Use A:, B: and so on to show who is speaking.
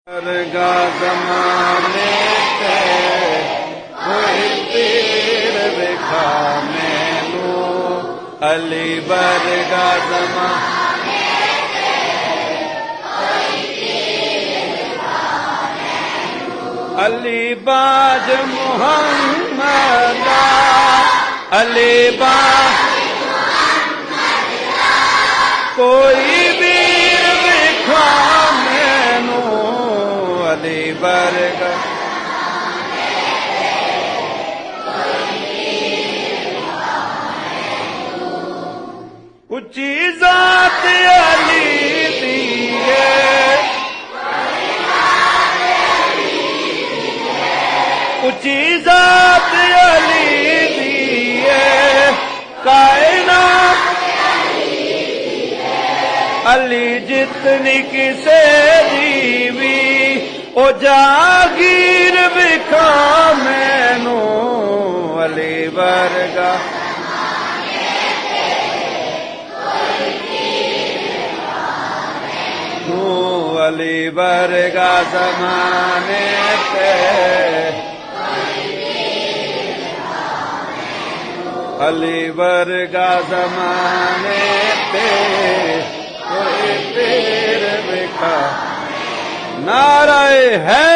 A: वर्गा ज़माने ते कोई पीर विखा मैनू अली वर्गा ज़माने ते कोई पीर विखा मैनू अली बाज मुहम्मदा अली बाज कोई वीर विखा मैनू अली वर्गा उच्ची ज़ात अली दी है उच्ची ज़ात अली दी है कायनात अली जितनी किसे दीवी ओ जागीर विखा मैनू अली वर्गा तू अली वर्गा ज़माने ते अली वर्गा ज़माने ते कोई पीर विखा नाराए है